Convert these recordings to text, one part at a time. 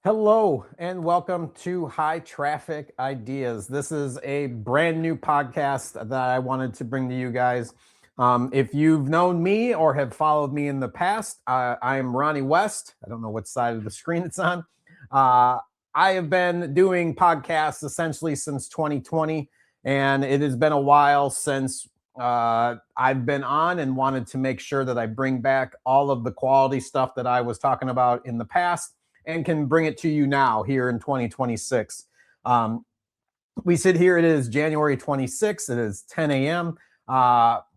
Hello and welcome to High Traffic Ideas. This is a brand new podcast that I wanted to bring to you guys. If you've known me or have followed me in the past, I am Ronnie West. I don't know what side of the screen it's on. I have been doing podcasts essentially since 2020, and it has been a while since I've been on and wanted to make sure that I bring back all of the quality stuff that I was talking about in the past and can bring it to you now here in 2026. We sit here, it is January 26th, it is 10 a.m.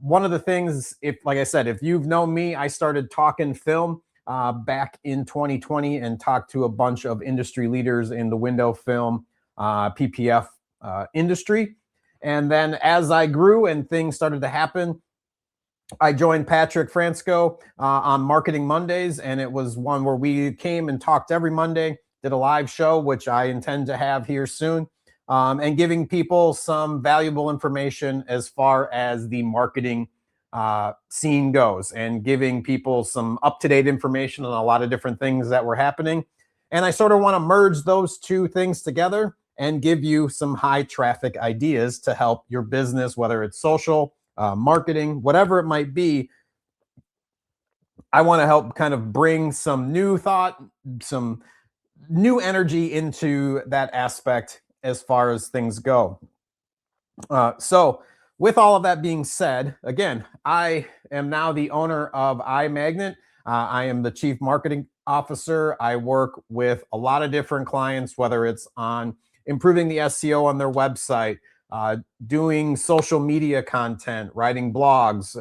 One of the things, like I said, if you've known me, I started talking film back in 2020 and talked to a bunch of industry leaders in the window film PPF industry. And then as I grew and things started to happen, I joined Patrick Fransco on Marketing Mondays, and it was one where we came and talked every Monday, did a live show, which I intend to have here soon, and giving people some valuable information as far as the marketing scene goes, and giving people some up-to-date information on a lot of different things that were happening. And I sort of want to merge those two things together and give you some high traffic ideas to help your business, whether it's social, marketing, whatever it might be. I want to help kind of bring some new thought, some new energy into that aspect as far as things go. So with all of that being said, again, I am now the owner of iMagnet. I am the chief marketing officer. I work with a lot of different clients, whether it's on improving the SEO on their website, doing social media content, writing blogs,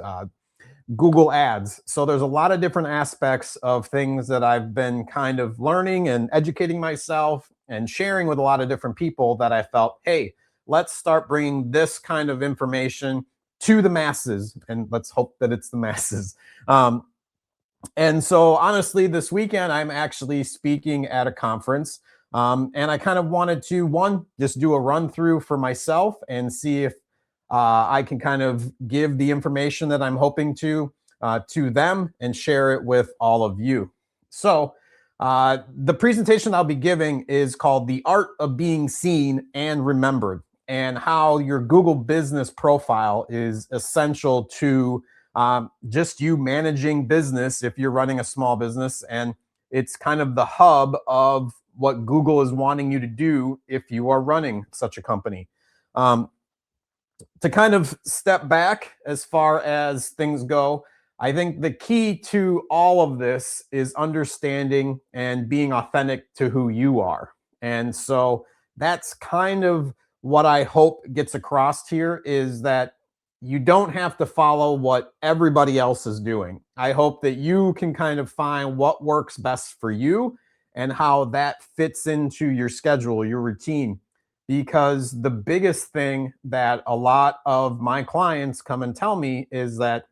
Google ads. So there's a lot of different aspects of things that I've been kind of learning and educating myself and sharing with a lot of different people that I felt, hey, let's start bringing this kind of information to the masses, and let's hope that it's the masses. And so honestly, this weekend, I'm actually speaking at a conference. And I kind of wanted to, just do a run through for myself and see if I can kind of give the information that I'm hoping to them and share it with all of you. So the presentation I'll be giving is called The Art of Being Seen and Remembered, and how your Google business profile is essential to just you managing business if you're running a small business. And it's kind of the hub of what Google is wanting you to do if you are running such a company. To kind of step back as far as things go, I think the key to all of this is understanding and being authentic to who you are. And so that's kind of what I hope gets across here, is that you don't have to follow what everybody else is doing. I hope that you can kind of find what works best for you and how that fits into your schedule, your routine. Because the biggest thing that a lot of my clients come and tell me is that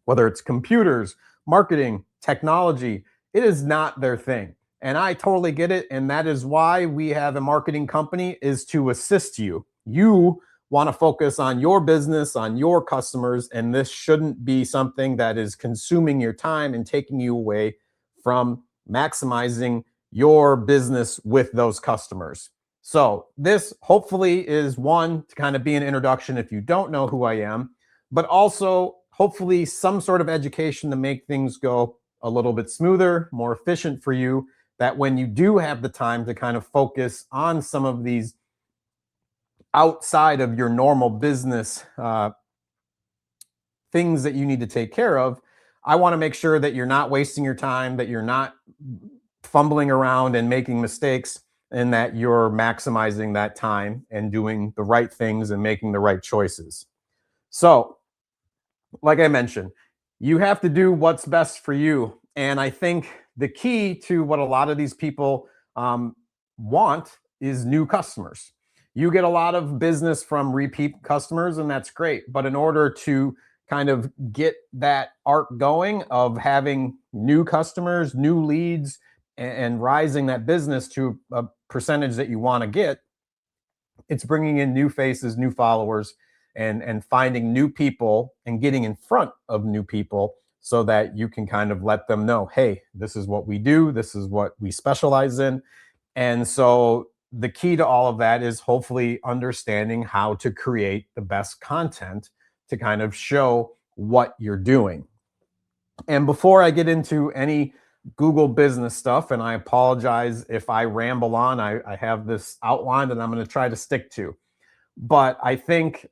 whether it's computers, marketing, technology, it is not their thing. And I totally get it. And that is why we have a marketing company, is to assist you. You want to focus on your business, on your customers, and this shouldn't be something that is consuming your time and taking you away from maximizing your business with those customers. So this hopefully is one, to kind of be an introduction if you don't know who I am, but also hopefully some sort of education to make things go a little bit smoother, more efficient for you, that when you do have the time to kind of focus on some of these outside of your normal business things that you need to take care of, I want to make sure that you're not wasting your time, that you're not fumbling around and making mistakes, and that you're maximizing that time and doing the right things and making the right choices. So, like I mentioned, you have to do what's best for you. And I think the key to what a lot of these people want is new customers. You get a lot of business from repeat customers, and that's great. But in order to kind of get that arc going of having new customers, new leads, and rising that business to a percentage that you want to get, it's bringing in new faces, new followers, and finding new people and getting in front of new people so that you can kind of let them know, hey, this is what we do, this is what we specialize in. And so the key to all of that is hopefully understanding how to create the best content to kind of show what you're doing. And before I get into any Google business stuff, and I apologize if I ramble on, I have this outlined and I'm going to try to stick to. But I think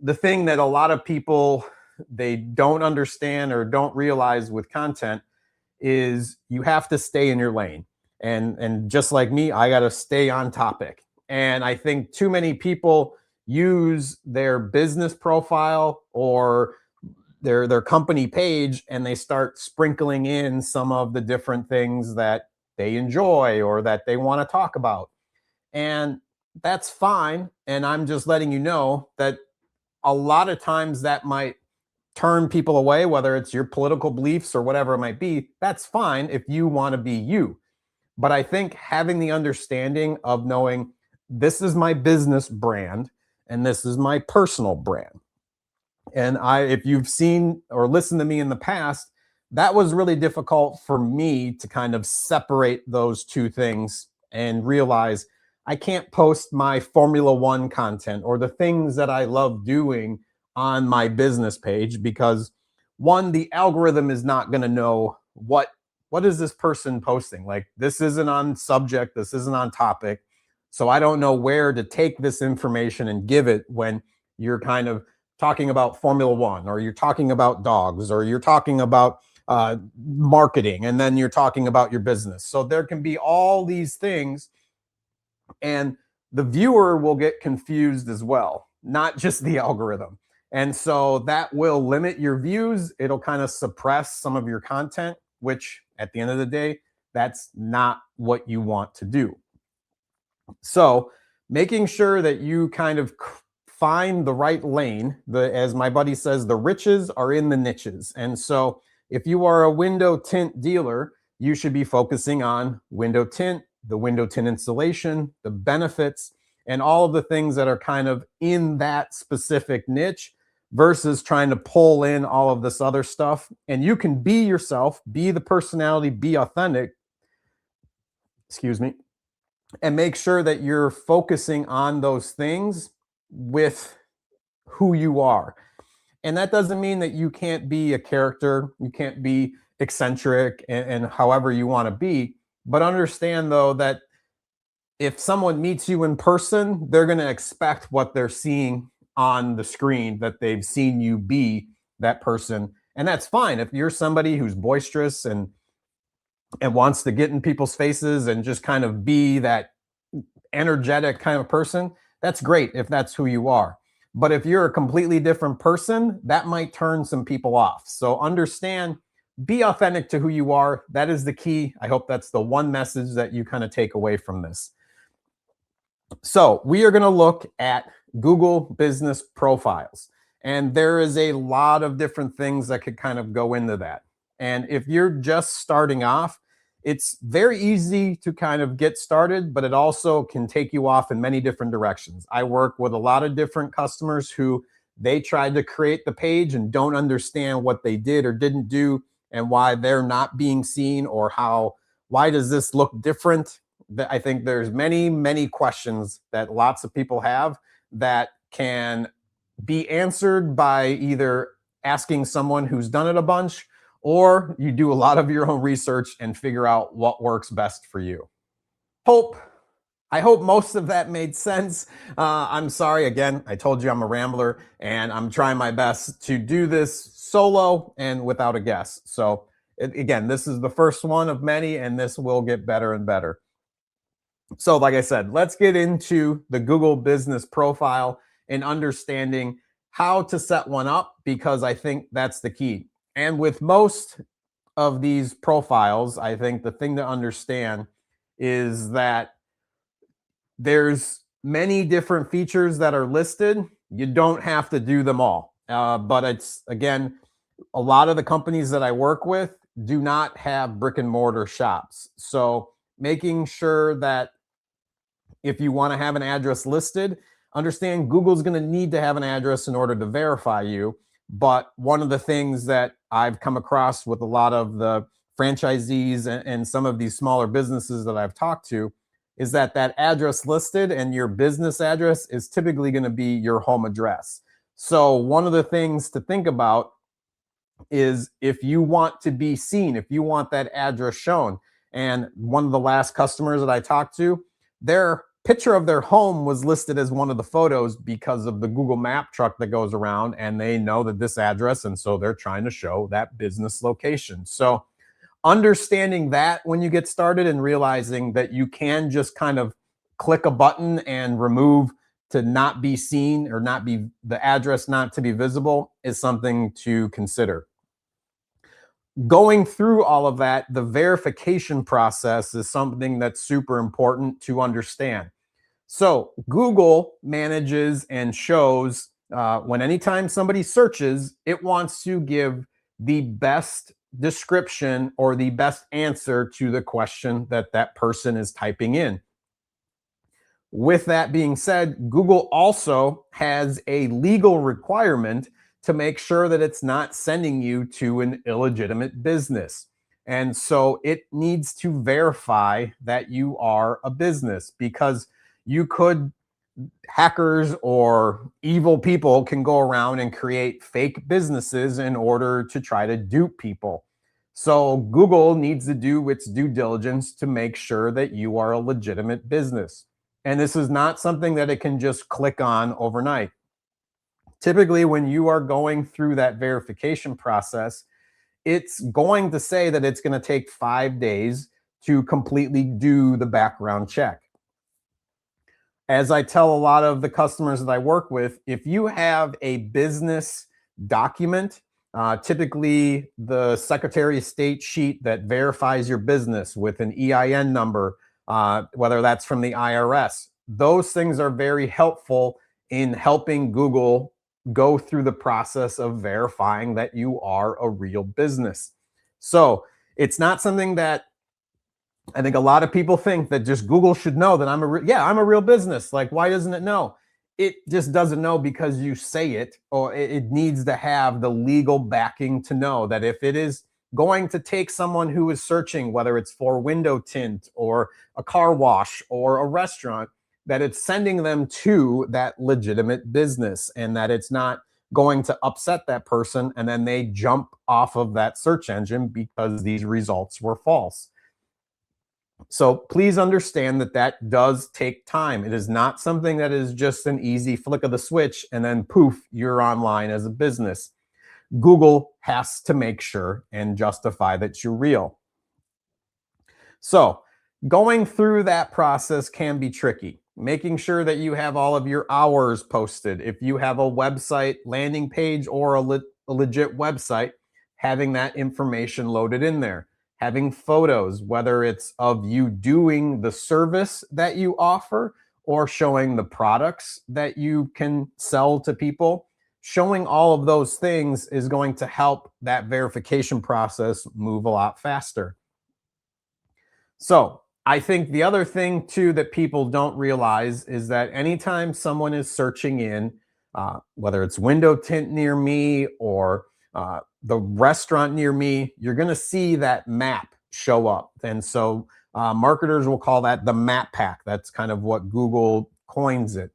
the thing that a lot of people they don't understand or don't realize with content is you have to stay in your lane. And just like me, I got to stay on topic. And I think too many people use their business profile or their company page and they start sprinkling in some of the different things that they enjoy or that they want to talk about. And that's fine. And I'm just letting you know that a lot of times that might turn people away, whether it's your political beliefs or whatever it might be. That's fine if you want to be you. But I think having the understanding of knowing this is my business brand and this is my personal brand. And if you've seen or listened to me in the past, that was really difficult for me to kind of separate those two things and realize I can't post my Formula One content or the things that I love doing on my business page because one, the algorithm is not going to know what is this person posting. Like this isn't on subject, this isn't on topic. So I don't know where to take this information and give it when you're kind of talking about Formula One or you're talking about dogs or you're talking about marketing and then you're talking about your business. So there can be all these things and the viewer will get confused as well, not just the algorithm. And so that will limit your views. It'll kind of suppress some of your content, which at the end of the day, that's not what you want to do. So making sure that you kind of find the right lane, as my buddy says, the riches are in the niches. And so if you are a window tint dealer, you should be focusing on window tint, the window tint installation, the benefits, and all of the things that are kind of in that specific niche versus trying to pull in all of this other stuff. And you can be yourself, be the personality, be authentic, excuse me, and make sure that you're focusing on those things with who you are. And that doesn't mean that you can't be a character, you can't be eccentric and however you want to be. But understand though that if someone meets you in person, they're going to expect what they're seeing on the screen, that they've seen you be that person. And that's fine. If you're somebody who's boisterous and wants to get in people's faces and just kind of be that energetic kind of person, that's great if that's who you are. But if you're a completely different person, that might turn some people off. So understand, be authentic to who you are. That is the key. I hope that's the one message that you kind of take away from this. So we are going to look at Google business profiles. And there is a lot of different things that could kind of go into that. And if you're just starting off, it's very easy to kind of get started, but it also can take you off in many different directions. I work with a lot of different customers who they tried to create the page and don't understand what they did or didn't do and why they're not being seen or why does this look different? I think there's many questions that lots of people have that can be answered by either asking someone who's done it a bunch, or you do a lot of your own research and figure out what works best for you. I hope most of that made sense. I'm sorry, again, I told you I'm a rambler and I'm trying my best to do this solo and without a guest. So again, this is the first one of many and this will get better and better. So like I said, let's get into the Google business profile and understanding how to set one up, because I think that's the key. And with most of these profiles, I think the thing to understand is that there's many different features that are listed. You don't have to do them all. But it's, again, a lot of the companies that I work with do not have brick and mortar shops. So making sure that if you want to have an address listed, understand Google's going to need to have an address in order to verify you. But one of the things that I've come across with a lot of the franchisees and some of these smaller businesses that I've talked to is that that address listed and your business address is typically going to be your home address. So one of the things to think about is if you want to be seen, if you want that address shown. And one of the last customers that I talked to, their picture of their home was listed as one of the photos because of the Google Map truck that goes around, and they know that this address, and so they're trying to show that business location. So understanding that when you get started and realizing that you can just kind of click a button and remove to not be seen or not be the address not to be visible is something to consider. Going through all of that, the verification process is something that's super important to understand. So Google manages and shows when anytime somebody searches, it wants to give the best description or the best answer to the question that that person is typing in. With that being said, Google also has a legal requirement to make sure that it's not sending you to an illegitimate business. And so it needs to verify that you are a business, because you could, hackers or evil people can go around and create fake businesses in order to try to dupe people. So Google needs to do its due diligence to make sure that you are a legitimate business. And this is not something that it can just click on overnight. Typically, when you are going through that verification process, it's going to say that it's going to take 5 days to completely do the background check. As I tell a lot of the customers that I work with, if you have a business document, typically the Secretary of State sheet that verifies your business with an EIN number, whether that's from the IRS, those things are very helpful in helping Google go through the process of verifying that you are a real business. So it's not something that I think a lot of people think that just Google should know that I'm a real business. Like, why doesn't it know? It just doesn't know because you say it, or it needs to have the legal backing to know that if it is going to take someone who is searching, whether it's for window tint or a car wash or a restaurant, that it's sending them to that legitimate business and that it's not going to upset that person and then they jump off of that search engine because these results were false. So please understand that that does take time. It is not something that is just an easy flick of the switch and then poof, you're online as a business. Google has to make sure and justify that you're real. So going through that process can be tricky. Making sure that you have all of your hours posted. If you have a website landing page or a legit website, having that information loaded in there. Having photos, whether it's of you doing the service that you offer or showing the products that you can sell to people. Showing all of those things is going to help that verification process move a lot faster. So I think the other thing too that people don't realize is that anytime someone is searching in, whether it's window tint near me or the restaurant near me, you're going to see that map show up. And so marketers will call that the MapPack. That's kind of what Google coins it.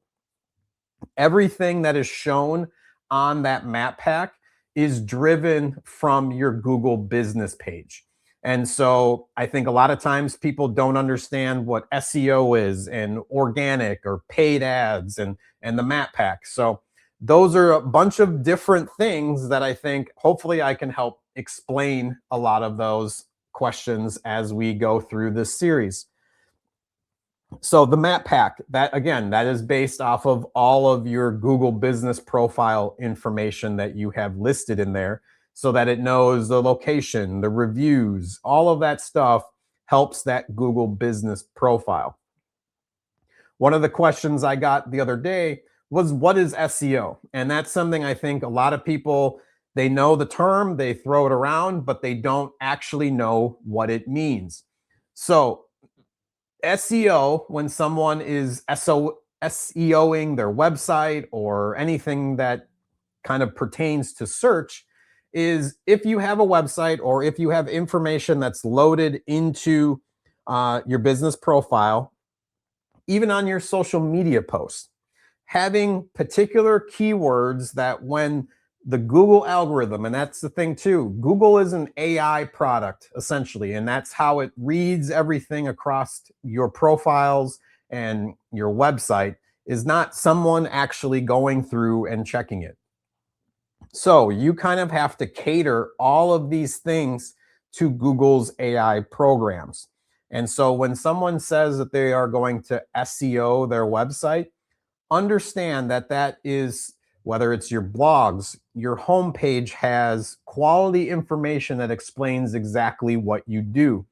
Everything that is shown on that MapPack is driven from your Google business page. And so I think a lot of times people don't understand what SEO is and organic or paid ads and the MapPack. So those are a bunch of different things that I think hopefully I can help explain a lot of those questions as we go through this series. So the MapPack, that again, that is based off of all of your Google business profile information that you have listed in there so that it knows the location, the reviews, all of that stuff helps that Google business profile. One of the questions I got the other day was, what is SEO? And that's something I think a lot of people, they know the term, they throw it around, but they don't actually know what it means. So SEO, when someone is SEOing their website or anything that kind of pertains to search, is if you have a website or if you have information that's loaded into your business profile, even on your social media posts, having particular keywords that when the Google algorithm, and that's the thing too, Google is an AI product essentially, and that's how it reads everything across your profiles and your website, is not someone actually going through and checking it. So you kind of have to cater all of these things to Google's AI programs. And so when someone says that they are going to SEO their website, understand that that is, whether it's your blogs, your homepage has quality information that explains exactly what you do.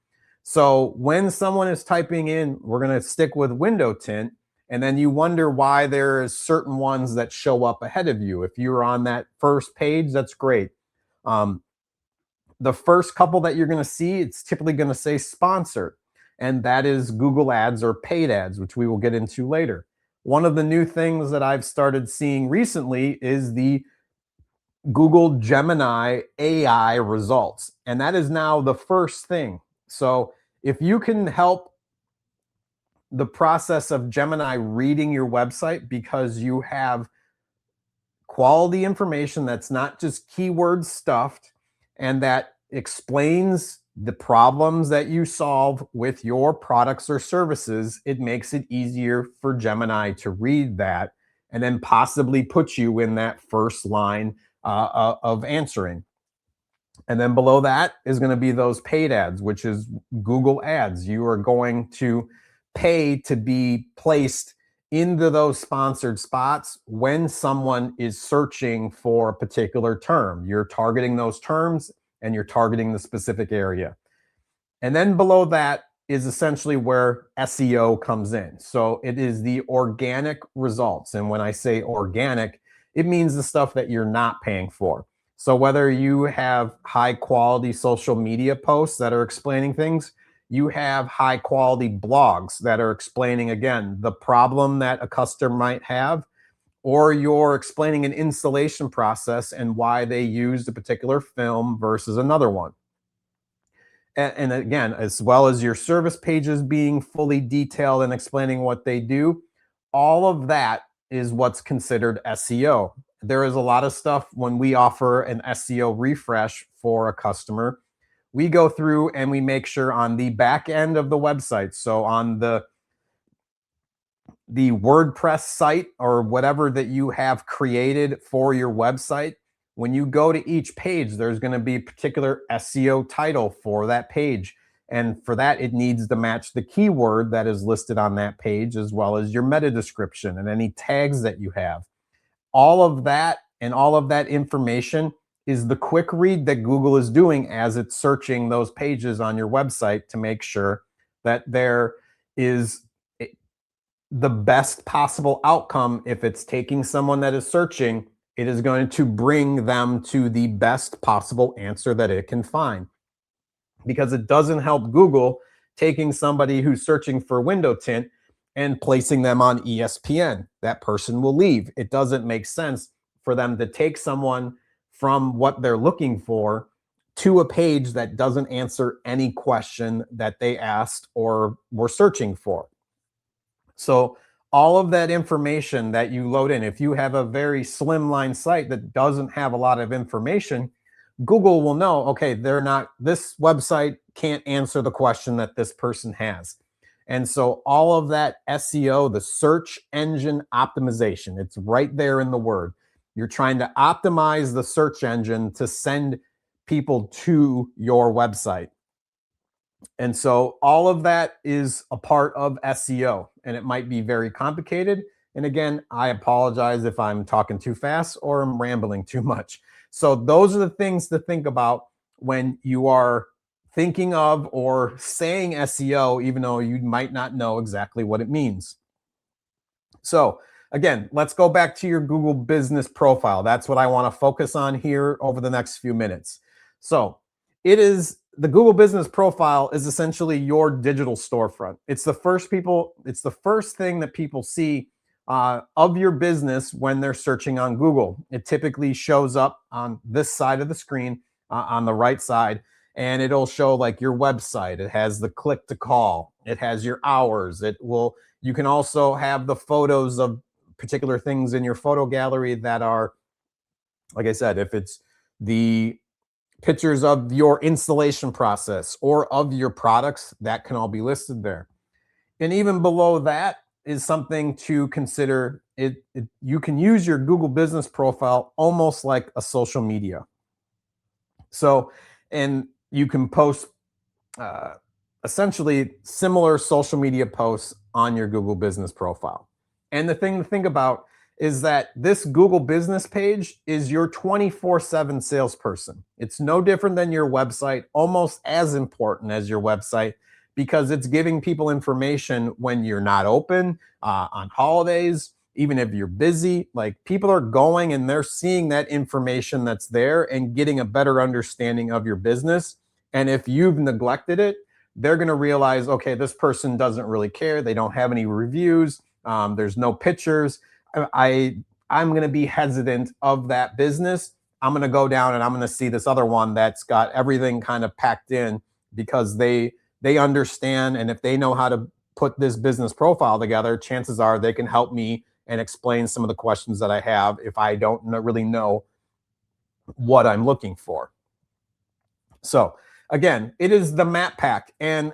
So when someone is typing in, we're going to stick with window tint, and then you wonder why there's certain ones that show up ahead of you. If you're on that first page, that's great. Um, the first couple that you're going to see, it's typically going to say sponsored, and that is Google ads or paid ads, which we will get into later. One of the new things that I've started seeing recently is the Google Gemini AI results, and that is now the first thing. So if you can help the process of Gemini reading your website because you have quality information that's not just keyword stuffed and that explains the problems that you solve with your products or services, it makes it easier for Gemini to read that and then possibly put you in that first line of answering. And then below that is going to be those paid ads, which is Google ads. You are going to pay to be placed into those sponsored spots when someone is searching for a particular term. You're targeting those terms and you're targeting the specific area. And then below that is essentially where SEO comes in. So it is the organic results. And when I say organic, it means the stuff that you're not paying for. So whether you have high quality social media posts that are explaining things, you have high quality blogs that are explaining, again, the problem that a customer might have, or you're explaining an installation process and why they used a particular film versus another one. And again, as well as your service pages being fully detailed and explaining what they do, all of that is what's considered SEO. There is a lot of stuff when we offer an SEO refresh for a customer. We go through and we make sure on the back end of the website, so on the WordPress site or whatever that you have created for your website, when you go to each page, there's going to be a particular SEO title for that page. And for that, it needs to match the keyword that is listed on that page, as well as your meta description and any tags that you have. All of that and all of that information is the quick read that Google is doing as it's searching those pages on your website to make sure that there is the best possible outcome. If it's taking someone that is searching, it is going to bring them to the best possible answer that it can find. Because it doesn't help Google taking somebody who's searching for window tint and placing them on ESPN. That person will leave. It doesn't make sense for them to take someone from what they're looking for to a page that doesn't answer any question that they asked or were searching for. So all of that information that you load in, if you have a very slimline site that doesn't have a lot of information, Google will know, okay, this website can't answer the question that this person has. And so all of that SEO, the search engine optimization, it's right there in the word. You're trying to optimize the search engine to send people to your website. And so all of that is a part of SEO, and it might be very complicated. And again, I apologize if I'm talking too fast or I'm rambling too much. So those are the things to think about when you are thinking of or saying SEO, even though you might not know exactly what it means. So again, let's go back to your Google business profile. That's what I want to focus on here over the next few minutes. So the Google business profile is essentially your digital storefront. It's the first thing that people see of your business when they're searching on Google. It typically shows up on this side of the screen, on the right side, and it'll show like your website. It has the click to call. It has your hours. You can also have the photos of particular things in your photo gallery that are, like I said, if it's the pictures of your installation process or of your products, that can all be listed there. And even below that is something to consider. You can use your Google business profile almost like a social media. So, and you can post uh, essentially similar social media posts on your Google business profile. And the thing to think about is that this Google business page is your 24/7 salesperson. It's no different than your website, almost as important as your website, because it's giving people information when you're not open, on holidays, even if you're busy. Like, people are going and they're seeing that information that's there and getting a better understanding of your business. And if you've neglected it, they're going to realize, okay, this person doesn't really care. They don't have any reviews. There's no pictures. I'm going to be hesitant of that business. I'm going to go down and I'm going to see this other one that's got everything kind of packed in, because they understand, and if they know how to put this business profile together, chances are they can help me and explain some of the questions that I have if I don't really know what I'm looking for. So again, it is the MapPack, and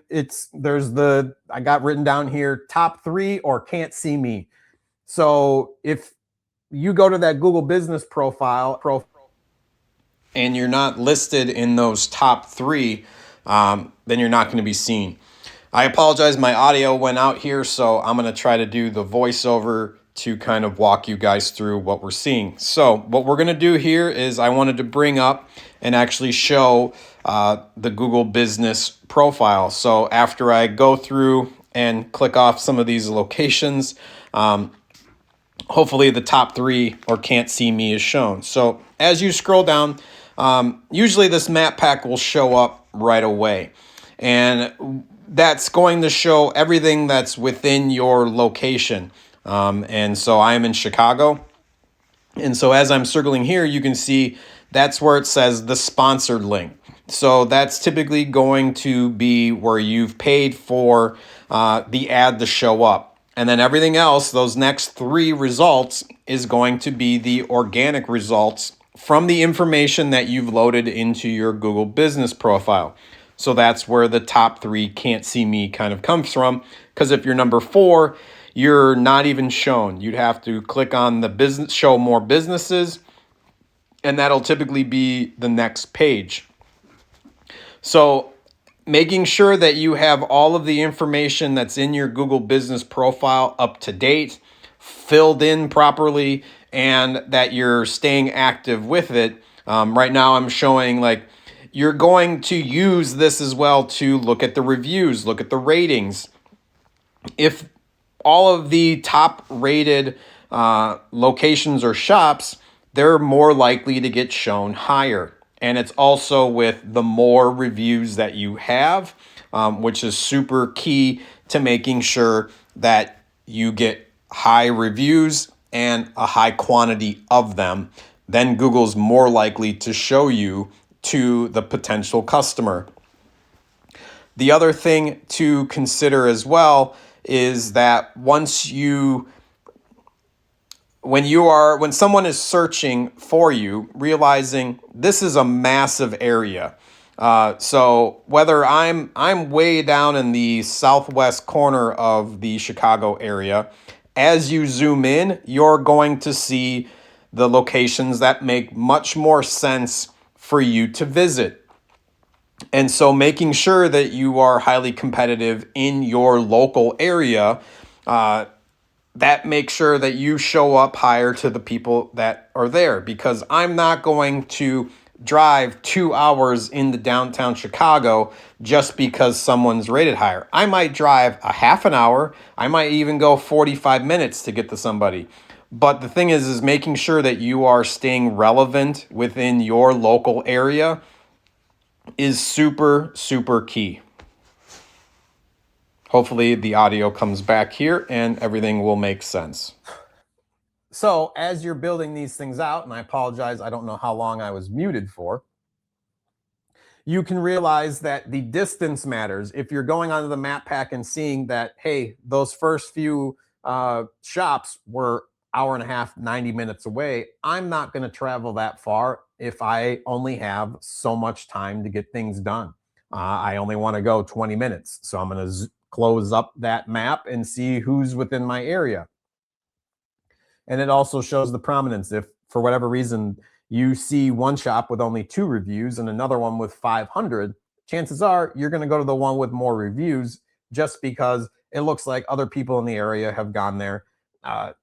I got written down here, top 3 or can't see me. So if you go to that Google business profile and you're not listed in those top 3, then you're not going to be seen. I apologize, my audio went out here, so I'm going to try to do the voiceover to kind of walk you guys through what we're seeing. So what we're going to do here is I wanted to bring up and actually show the Google business profile. So after I go through and click off some of these locations, hopefully the top 3 or can't see me is shown. So as you scroll down, usually this MapPack will show up right away. And that's going to show everything that's within your location. And so I'm in Chicago. And so as I'm circling here, you can see that's where it says the sponsored link. So that's typically going to be where you've paid for the ad to show up. And then everything else, those next 3 results, is going to be the organic results from the information that you've loaded into your Google business profile. So that's where the top 3 can't see me kind of comes from, because if you're number 4, you're not even shown. You'd have to click on the business, show more businesses, and that'll typically be the next page. So making sure that you have all of the information that's in your Google business profile up to date, filled in properly, and that you're staying active with it. Right now I'm showing, like, you're going to use this as well to look at the reviews, look at the ratings. If all of the top rated locations or shops, they're more likely to get shown higher. And it's also with the more reviews that you have, which is super key to making sure that you get high reviews and a high quantity of them. Then Google's more likely to show you to the potential customer. The other thing to consider as well is that when someone is searching for you, realizing this is a massive area. So whether I'm way down in the southwest corner of the Chicago area, as you zoom in, you're going to see the locations that make much more sense for you to visit. And so making sure that you are highly competitive in your local area, that makes sure that you show up higher to the people that are there, because I'm not going to drive 2 hours into downtown Chicago just because someone's rated higher. I might drive a half an hour. I might even go 45 minutes to get to somebody. But the thing is making sure that you are staying relevant within your local area is super, super key. Hopefully the audio comes back here and everything will make sense. So as you're building these things out, and I apologize, I don't know how long I was muted for, you can realize that the distance matters. If you're going onto the MapPack and seeing that, hey, those first few shops were hour and a half, 90 minutes away, I'm not going to travel that far if I only have so much time to get things done. I only want to go 20 minutes. So I'm going to close up that map and see who's within my area. And it also shows the prominence. If for whatever reason you see one shop with only 2 reviews and another one with 500, chances are you're going to go to the one with more reviews just because it looks like other people in the area have gone there.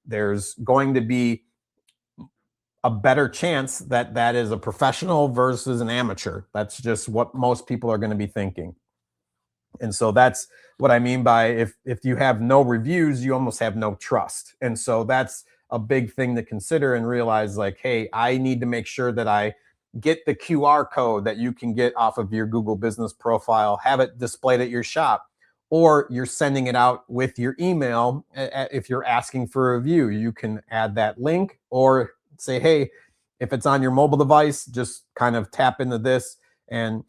There's going to be a better chance that that is a professional versus an amateur. That's just what most people are going to be thinking. And so that's what I mean by if you have no reviews, you almost have no trust. And so that's a big thing to consider and realize like, hey, I need to make sure that I get the QR code that you can get off of your Google business profile, have it displayed at your shop, or you're sending it out with your email. If you're asking for a review, you can add that link or say, hey, if it's on your mobile device, just kind of tap into this and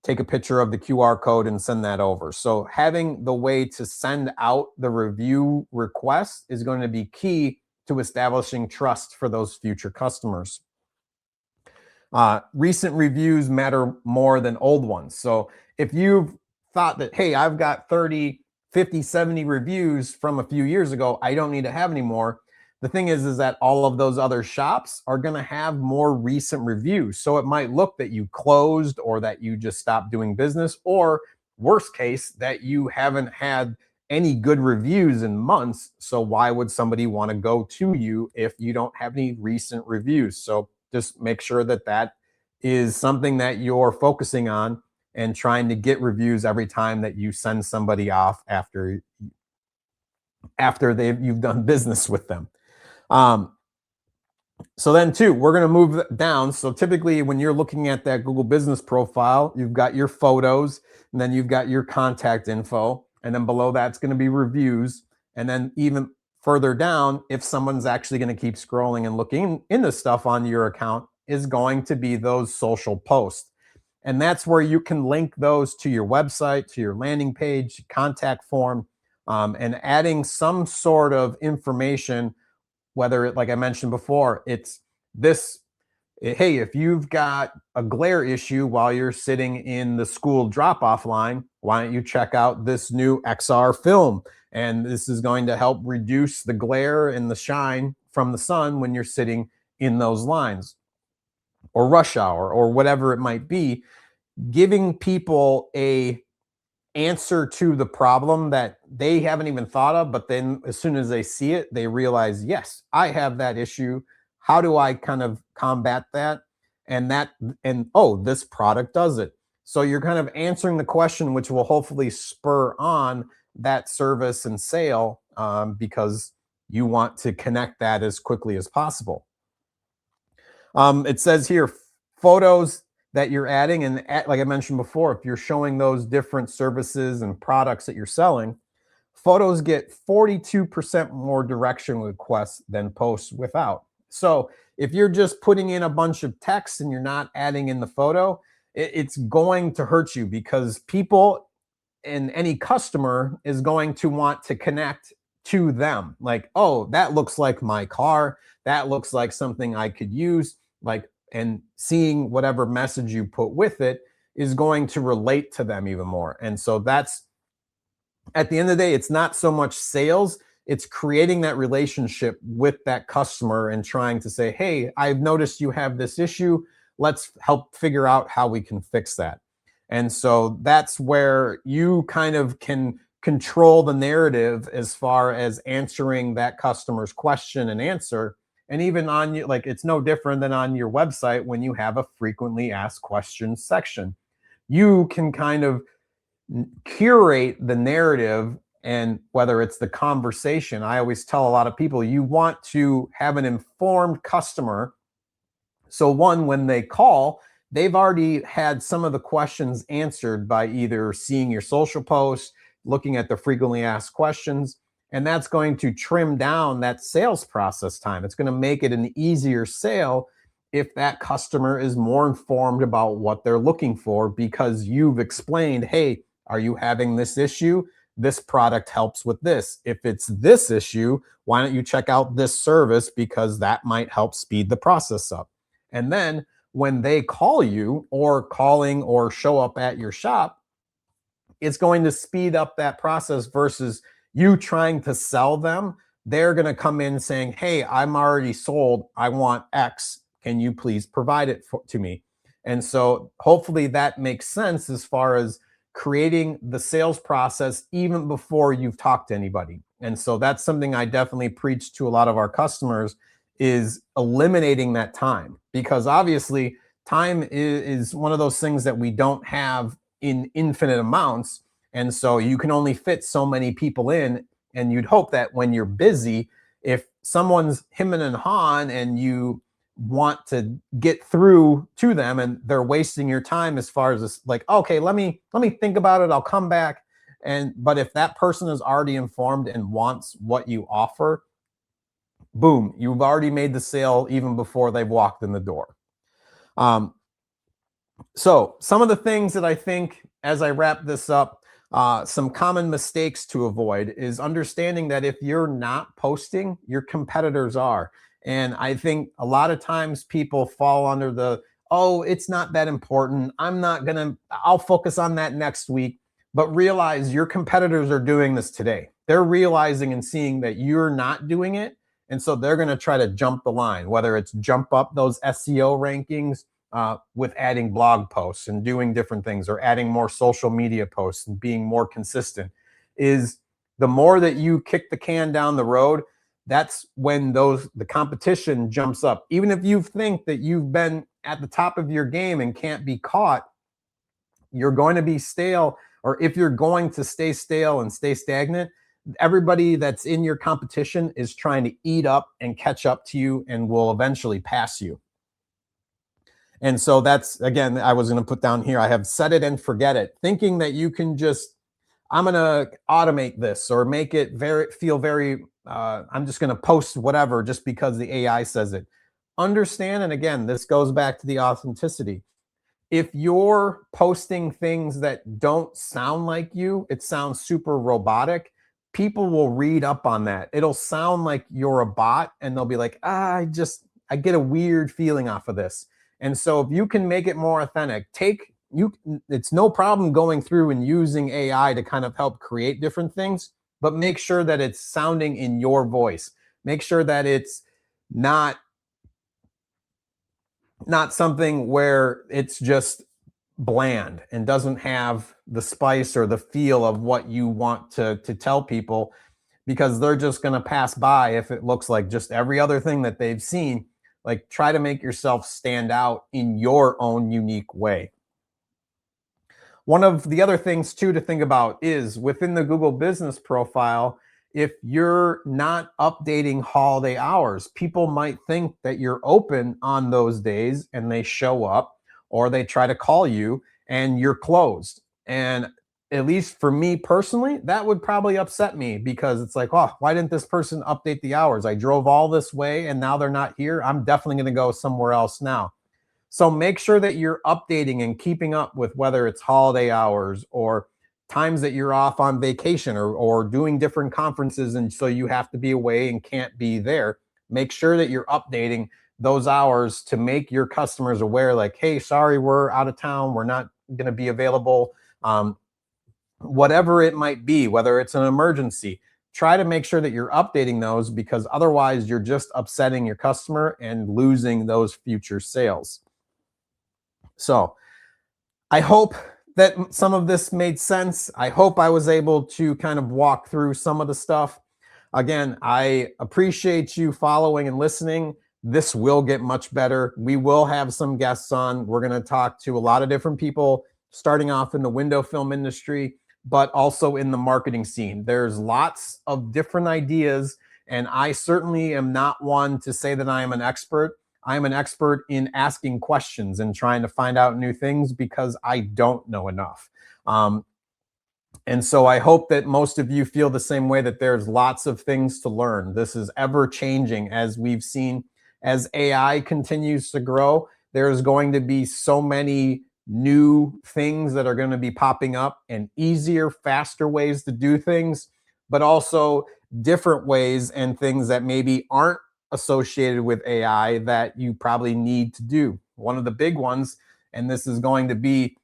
take a picture of the QR code and send that over. So having the way to send out the review request is going to be key to establishing trust for those future customers. Recent reviews matter more than old ones. So if you've thought that, hey, I've got 30, 50, 70 reviews from a few years ago, I don't need to have any more. The thing is that all of those other shops are going to have more recent reviews. So it might look that you closed or that you just stopped doing business, or worst case, that you haven't had any good reviews in months. So why would somebody want to go to you if you don't have any recent reviews? So just make sure that that is something that you're focusing on and trying to get reviews every time that you send somebody off after you've done business with them. So then too, we're going to move down. So typically when you're looking at that Google business profile, you've got your photos and then you've got your contact info. And then below that's going to be reviews. And then even further down, if someone's actually going to keep scrolling and looking into stuff on your account, is going to be those social posts. And that's where you can link those to your website, to your landing page, contact form, and adding some sort of information, whether it, like I mentioned before, it's this, hey, if you've got a glare issue while you're sitting in the school drop-off line, why don't you check out this new XR film? And this is going to help reduce the glare and the shine from the sun when you're sitting in those lines, or rush hour, or whatever it might be. Giving people a answer to the problem that they haven't even thought of, but then as soon as they see it, they realize, yes, I have that issue. How do I kind of combat that? And oh, this product does it. So you're kind of answering the question, which will hopefully spur on that service and sale, because you want to connect that as quickly as possible. It says here, photos that you're adding, and like I mentioned before, if you're showing those different services and products that you're selling, photos get 42% more direction requests than posts without. So if you're just putting in a bunch of text and you're not adding in the photo, it's going to hurt you, because people and any customer is going to want to connect to them. Like, oh, that looks like my car. That looks like something I could use. Like, and seeing whatever message you put with it is going to relate to them even more. And so that's, at the end of the day, it's not so much sales, it's creating that relationship with that customer and trying to say, hey, I've noticed you have this issue. Let's help figure out how we can fix that. And so that's where you kind of can control the narrative as far as answering that customer's question and answer. And even on you, like, it's no different than on your website when you have a frequently asked questions section. You can kind of curate the narrative, and whether it's the conversation, I always tell a lot of people, you want to have an informed customer. So one, when they call, they've already had some of the questions answered by either seeing your social posts, looking at the frequently asked questions, And that's going to trim down that sales process time. It's going to make it an easier sale if that customer is more informed about what they're looking for because you've explained, hey, are you having this issue? This product helps with this. If it's this issue, why don't you check out this service because that might help speed the process up. And then when they call you or calling or show up at your shop, it's going to speed up that process versus you trying to sell them. They're going to come in saying, hey, I'm already sold. I want X. Can you please provide it to me? And so hopefully that makes sense as far as creating the sales process even before you've talked to anybody. And so that's something I definitely preach to a lot of our customers is eliminating that time, because obviously time is one of those things that we don't have in infinite amounts. And so you can only fit so many people in. And you'd hope that when you're busy, if someone's hemming and hawing and you want to get through to them and they're wasting your time as far as this, like, okay, let me think about it, I'll come back. But if that person is already informed and wants what you offer, boom, you've already made the sale even before they've walked in the door. So some of the things that I think as I wrap this up, some common mistakes to avoid is understanding that if you're not posting, your competitors are. And I think a lot of times people fall under the, oh, it's not that important. I'll focus on that next week. But realize your competitors are doing this today. They're realizing and seeing that you're not doing it. And so they're going to try to jump the line, whether it's jump up those SEO rankings, with adding blog posts and doing different things, or adding more social media posts and being more consistent. Is the more that you kick the can down the road, that's when the competition jumps up. Even if you think that you've been at the top of your game and can't be caught, you're going to be stale. Or if you're going to stay stale and stay stagnant, everybody that's in your competition is trying to eat up and catch up to you and will eventually pass you. And so that's, again, I was going to put down here, I have set it and forget it, thinking that you can just, I'm going to automate this or make it feel very, I'm just going to post whatever just because the AI says it. Understand, and again, this goes back to the authenticity. If you're posting things that don't sound like you, it sounds super robotic, people will read up on that. It'll sound like you're a bot and they'll be like, I get a weird feeling off of this. And so if you can make it more authentic, it's no problem going through and using AI to kind of help create different things, but make sure that it's sounding in your voice. Make sure that it's not something where it's just bland and doesn't have the spice or the feel of what you want to tell people, because they're just going to pass by if it looks like just every other thing that they've seen. Like, try to make yourself stand out in your own unique way. One of the other things too to think about is within the Google business profile, if you're not updating holiday hours, people might think that you're open on those days and they show up, or they try to call you and you're closed. And at least for me personally, that would probably upset me, because it's like, oh, why didn't this person update the hours? I drove all this way and now they're not here. I'm definitely going to go somewhere else now. So make sure that you're updating and keeping up with whether it's holiday hours or times that you're off on vacation, or doing different conferences. And so you have to be away and can't be there. Make sure that you're updating those hours to make your customers aware, like, hey, sorry, we're out of town. We're not going to be available. Whatever it might be, whether it's an emergency, try to make sure that you're updating those, because otherwise you're just upsetting your customer and losing those future sales. So I hope that some of this made sense. I hope I was able to kind of walk through some of the stuff. Again, I appreciate you following and listening. This will get much better. We will have some guests on. We're going to talk to a lot of different people, starting off in the window film industry, but also in the marketing scene. There's lots of different ideas, and I certainly am not one to say that I am an expert. I'm an expert in asking questions and trying to find out new things, because I don't know enough. And so I hope that most of you feel the same way, that there's lots of things to learn. This is ever changing, as we've seen. As AI continues to grow, there's going to be so many new things that are going to be popping up, and easier, faster ways to do things, but also different ways and things that maybe aren't associated with AI that you probably need to do. One of the big ones, and this is going to be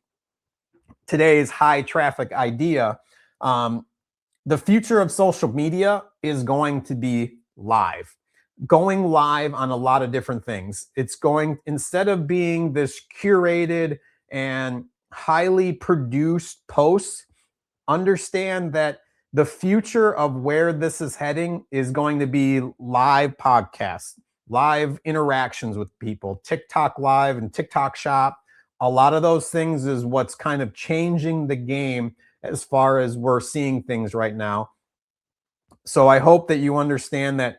today's high traffic idea. Um, the future of social media is going to be live, going live on a lot of different things. It's going, instead of being this curated and highly produced posts, understand that the future of where this is heading is going to be live podcasts, live interactions with people, TikTok live and TikTok shop. A lot of those things is what's kind of changing the game as far as we're seeing things right now. So I hope that you understand that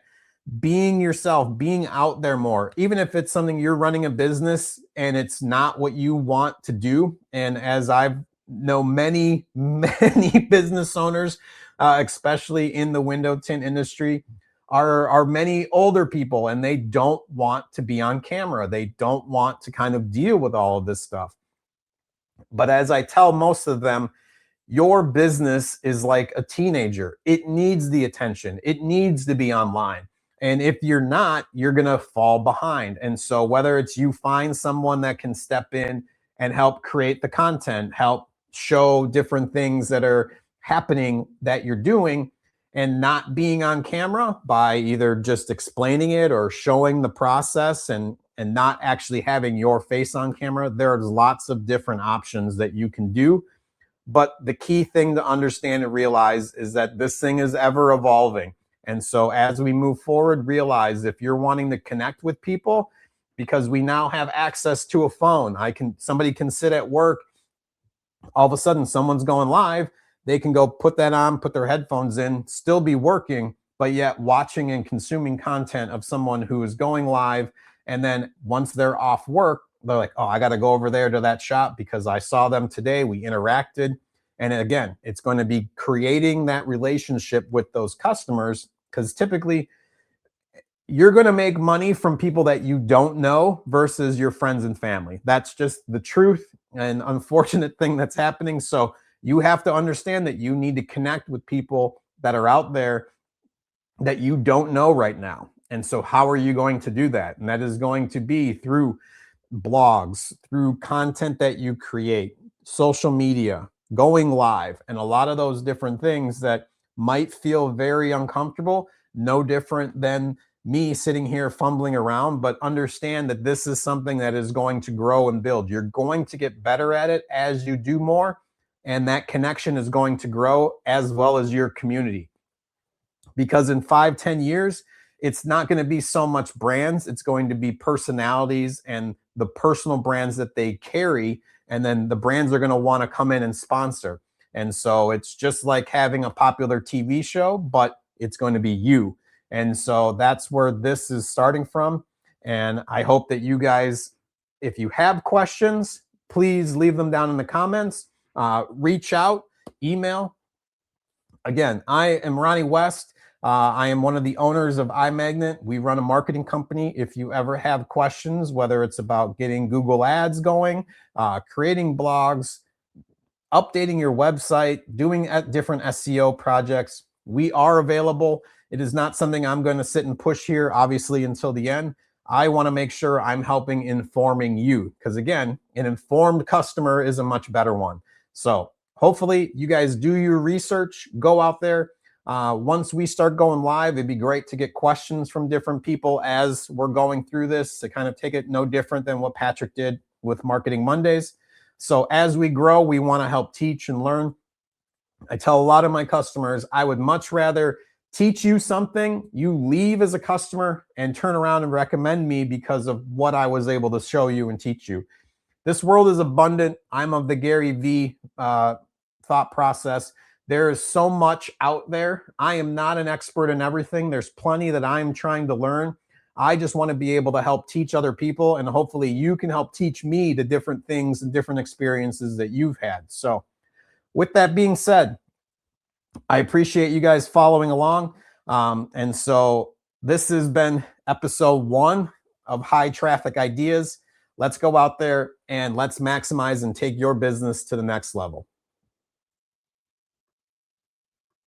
being yourself, being out there more, even if it's something you're running a business and it's not what you want to do. And as I've know many, many business owners, especially in the window tint industry, are many older people, and they don't want to be on camera. They don't want to kind of deal with all of this stuff. But as I tell most of them, your business is like a teenager. It needs the attention. It needs to be online. And if you're not, you're going to fall behind. And so whether it's you find someone that can step in and help create the content, help show different things that are happening that you're doing, and not being on camera by either just explaining it or showing the process, and not actually having your face on camera, there's lots of different options that you can do. But the key thing to understand and realize is that this thing is ever evolving. And so as we move forward, realize if you're wanting to connect with people, because we now have access to a phone, somebody can sit at work, all of a sudden someone's going live, they can go put that on, put their headphones in, still be working, but yet watching and consuming content of someone who is going live. And then once they're off work, they're like, oh, I got to go over there to that shop because I saw them today. We interacted. And again, it's going to be creating that relationship with those customers, because typically you're going to make money from people that you don't know versus your friends and family. That's just the truth and unfortunate thing that's happening. So you have to understand that you need to connect with people that are out there that you don't know right now. And so how are you going to do that? And that is going to be through blogs, through content that you create, social media, going live, and a lot of those different things that might feel very uncomfortable, no different than me sitting here fumbling around. But understand that this is something that is going to grow and build. You're going to get better at it as you do more, and that connection is going to grow, as well as your community. Because in 5-10 years, it's not going to be so much brands, it's going to be personalities and the personal brands that they carry. And then the brands are going to want to come in and sponsor. And so it's just like having a popular TV show, but it's going to be you. And so that's where this is starting from. And I hope that you guys, if you have questions, please leave them down in the comments. Reach out, email. Again, I am Ronnie West. I am one of the owners of iMagnet. We run a marketing company. If you ever have questions, whether it's about getting Google ads going, creating blogs, updating your website, doing different SEO projects, we are available. It is not something I'm going to sit and push here, obviously, until the end. I want to make sure I'm helping informing you, because again, an informed customer is a much better one. So hopefully you guys do your research, go out there. Once we start going live, it'd be great to get questions from different people as we're going through this, to kind of take it no different than what Patrick did with Marketing Mondays. So as we grow, we want to help teach and learn. I tell a lot of my customers, I would much rather teach you something, you leave as a customer and turn around and recommend me because of what I was able to show you and teach you. This world is abundant. I'm of the Gary V thought process. There is so much out there. I am not an expert in everything. There's plenty that I'm trying to learn. I just want to be able to help teach other people, and hopefully you can help teach me the different things and different experiences that you've had. So with that being said, I appreciate you guys following along. And so this has been episode 1 of High Traffic Ideas. Let's go out there and let's maximize and take your business to the next level.